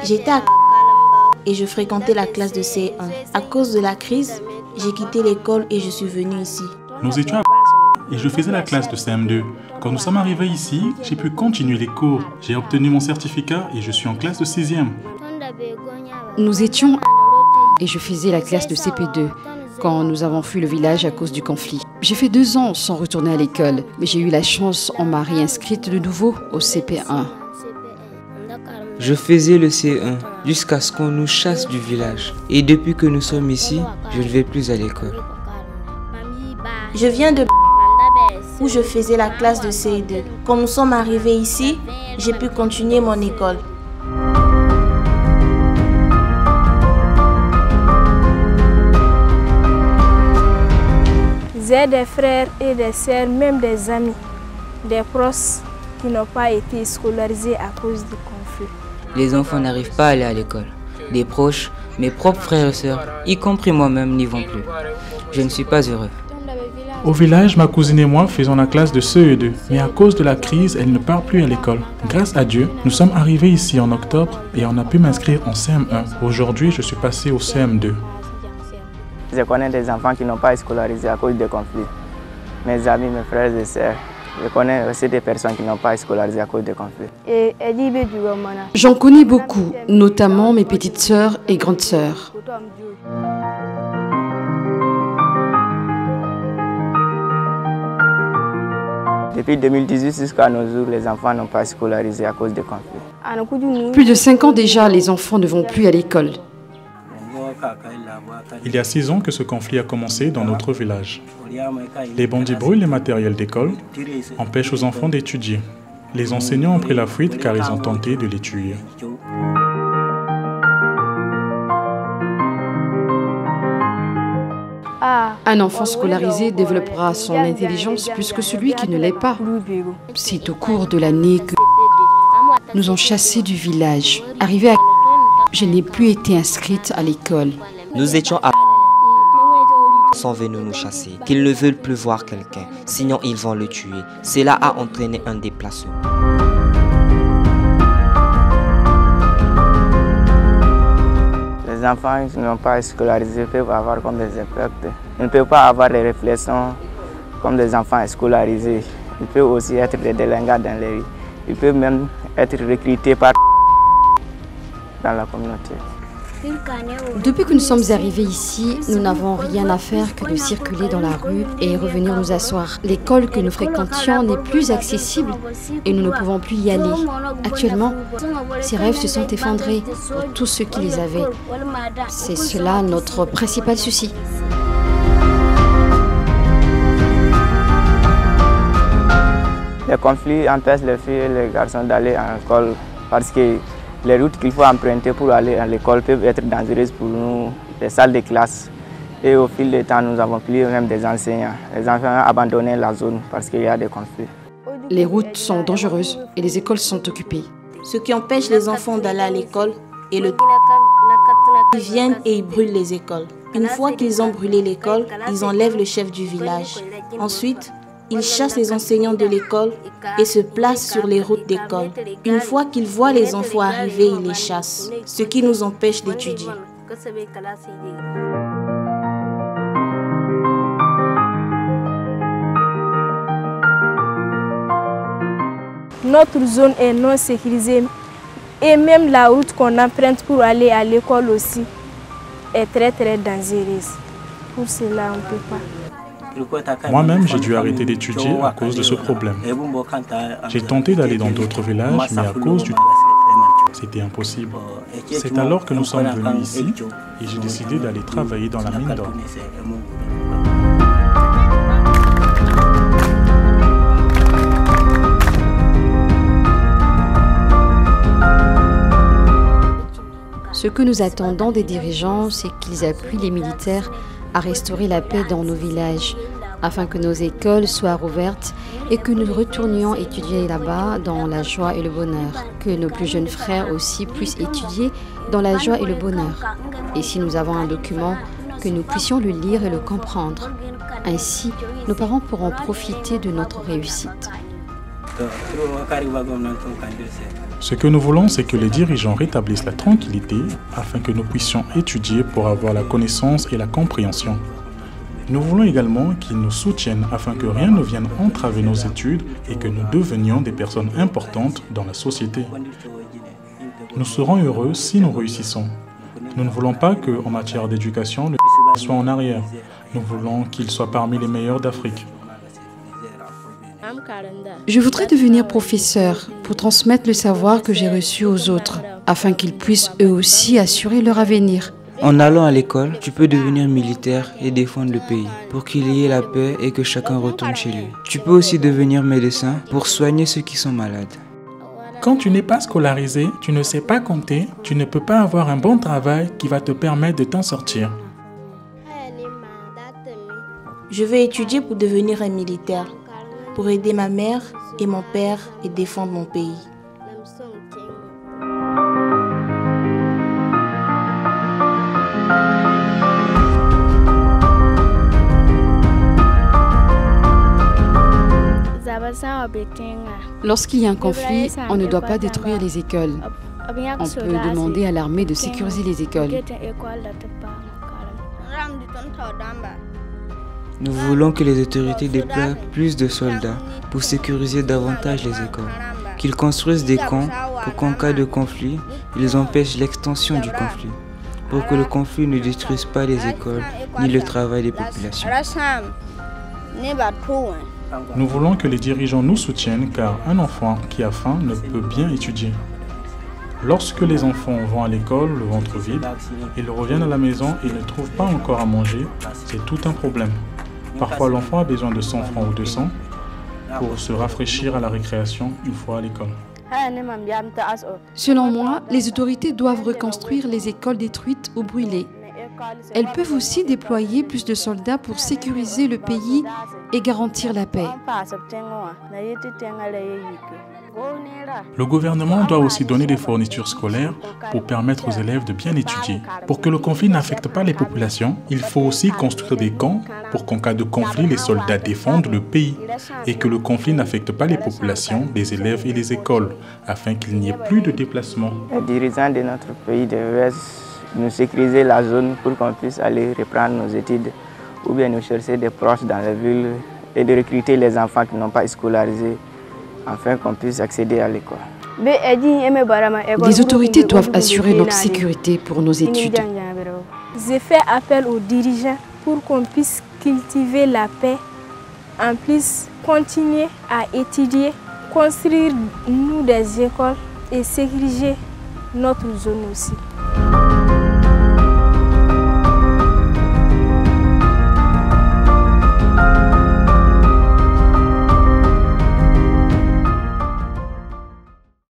J'étais à et je fréquentais la classe de CE1. À cause de la crise, j'ai quitté l'école et je suis venue ici. Nous étions à et je faisais la classe de CM2. Quand nous sommes arrivés ici, j'ai pu continuer les cours. J'ai obtenu mon certificat et je suis en classe de 6e. Nous étions et je faisais la classe de CP2 quand nous avons fui le village à cause du conflit. J'ai fait 2 ans sans retourner à l'école, mais j'ai eu la chance, on m'a réinscrite de nouveau au CP1. Je faisais le CE1 jusqu'à ce qu'on nous chasse du village. Et depuis que nous sommes ici, je ne vais plus à l'école. Je viens de où je faisais la classe de CE2. Quand nous sommes arrivés ici, j'ai pu continuer mon école. J'ai des frères et des sœurs, même des amis, des proches qui n'ont pas été scolarisés à cause du conflit. Les enfants n'arrivent pas à aller à l'école. Des proches, mes propres frères et sœurs, y compris moi-même, n'y vont plus. Je ne suis pas heureux. Au village, ma cousine et moi faisons la classe de CE2, mais à cause de la crise, elle ne part plus à l'école. Grâce à Dieu, nous sommes arrivés ici en octobre et on a pu m'inscrire en CM1. Aujourd'hui, je suis passé au CM2. Je connais des enfants qui n'ont pas été scolarisés à cause des conflits. Mes amis, mes frères et sœurs, je connais aussi des personnes qui n'ont pas été scolarisées à cause des conflits. J'en connais beaucoup, notamment mes petites sœurs et grandes sœurs. Depuis 2018 jusqu'à nos jours, les enfants n'ont pas été scolarisés à cause des conflits. Plus de 5 ans déjà, les enfants ne vont plus à l'école. Il y a 6 ans que ce conflit a commencé dans notre village. Les bandits brûlent les matériels d'école, empêchent aux enfants d'étudier. Les enseignants ont pris la fuite car ils ont tenté de les tuer. Un enfant scolarisé développera son intelligence plus que celui qui ne l'est pas. C'est au cours de l'année que nous ont chassés du village. Arrivé à je n'ai plus été inscrite à l'école. Nous étions à sont venus nous chasser, qu'ils ne veulent plus voir quelqu'un, sinon ils vont le tuer. Cela a entraîné un déplacement. Les enfants qui n'ont pas été scolarisés peuvent avoir comme des impacts. Ils ne peuvent pas avoir les réflexions comme des enfants scolarisés. Ils peuvent aussi être des délinquants dans les rues. Ils peuvent même être recrutés par dans la communauté. Depuis que nous sommes arrivés ici, nous n'avons rien à faire que de circuler dans la rue et revenir nous asseoir. L'école que nous fréquentions n'est plus accessible et nous ne pouvons plus y aller. Actuellement, ces rêves se sont effondrés pour tous ceux qui les avaient. C'est cela notre principal souci. Les conflits empêchent les filles et les garçons d'aller à l'école parce que les routes qu'il faut emprunter pour aller à l'école peuvent être dangereuses pour nous, les salles de classe. Et au fil du temps, nous avons plus même des enseignants. Les enfants ont abandonné la zone parce qu'il y a des conflits. Les routes sont dangereuses et les écoles sont occupées. Ce qui empêche les enfants d'aller à l'école est le ils viennent et ils brûlent les écoles. Une fois qu'ils ont brûlé l'école, ils enlèvent le chef du village. Ensuite, ils chassent les enseignants de l'école et se placent sur les routes d'école. Une fois qu'ils voient les enfants arriver, ils les chassent, ce qui nous empêche d'étudier. Notre zone est non sécurisée et même la route qu'on emprunte pour aller à l'école aussi est très dangereuse. Pour cela, on ne peut pas. Moi-même, j'ai dû arrêter d'étudier à cause de ce problème. J'ai tenté d'aller dans d'autres villages, mais à cause du c'était impossible. C'est alors que nous sommes venus ici et j'ai décidé d'aller travailler dans la mine d'or. Ce que nous attendons des dirigeants, c'est qu'ils appuient les militaires à restaurer la paix dans nos villages, afin que nos écoles soient rouvertes et que nous retournions étudier là-bas dans la joie et le bonheur. Que nos plus jeunes frères aussi puissent étudier dans la joie et le bonheur. Et si nous avons un document, que nous puissions le lire et le comprendre. Ainsi, nos parents pourront profiter de notre réussite. Ce que nous voulons, c'est que les dirigeants rétablissent la tranquillité afin que nous puissions étudier pour avoir la connaissance et la compréhension. Nous voulons également qu'ils nous soutiennent afin que rien ne vienne entraver nos études et que nous devenions des personnes importantes dans la société. Nous serons heureux si nous réussissons. Nous ne voulons pas qu'en matière d'éducation, le soit en arrière. Nous voulons qu'il soit parmi les meilleurs d'Afrique. Je voudrais devenir professeur pour transmettre le savoir que j'ai reçu aux autres, afin qu'ils puissent eux aussi assurer leur avenir. En allant à l'école, tu peux devenir militaire et défendre le pays, pour qu'il y ait la paix et que chacun retourne chez lui. Tu peux aussi devenir médecin pour soigner ceux qui sont malades. Quand tu n'es pas scolarisé, tu ne sais pas compter, tu ne peux pas avoir un bon travail qui va te permettre de t'en sortir. Je veux étudier pour devenir un militaire, pour aider ma mère et mon père et défendre mon pays. Lorsqu'il y a un conflit, on ne doit pas détruire les écoles. On peut demander à l'armée de sécuriser les écoles. Nous voulons que les autorités déploient plus de soldats pour sécuriser davantage les écoles, qu'ils construisent des camps pour qu'en cas de conflit, ils empêchent l'extension du conflit, pour que le conflit ne détruise pas les écoles ni le travail des populations. Nous voulons que les dirigeants nous soutiennent car un enfant qui a faim ne peut bien étudier. Lorsque les enfants vont à l'école le ventre vide, ils reviennent à la maison et ne trouvent pas encore à manger, c'est tout un problème. Parfois l'enfant a besoin de 100 francs ou 200 pour se rafraîchir à la récréation une fois à l'école. Selon moi, les autorités doivent reconstruire les écoles détruites ou brûlées. Elles peuvent aussi déployer plus de soldats pour sécuriser le pays et garantir la paix. Le gouvernement doit aussi donner des fournitures scolaires pour permettre aux élèves de bien étudier. Pour que le conflit n'affecte pas les populations, il faut aussi construire des camps pour qu'en cas de conflit, les soldats défendent le pays et que le conflit n'affecte pas les populations, les élèves et les écoles, afin qu'il n'y ait plus de déplacement. Les dirigeants de notre pays devaient nous sécuriser la zone pour qu'on puisse aller reprendre nos études ou bien nous chercher des proches dans la ville et de recruter les enfants qui n'ont pas scolarisé afin qu'on puisse accéder à l'école. Les autorités doivent assurer notre sécurité pour nos études. J'ai fait appel aux dirigeants pour qu'on puisse cultiver la paix, en plus continuer à étudier, construire nous des écoles et sécuriser notre zone aussi.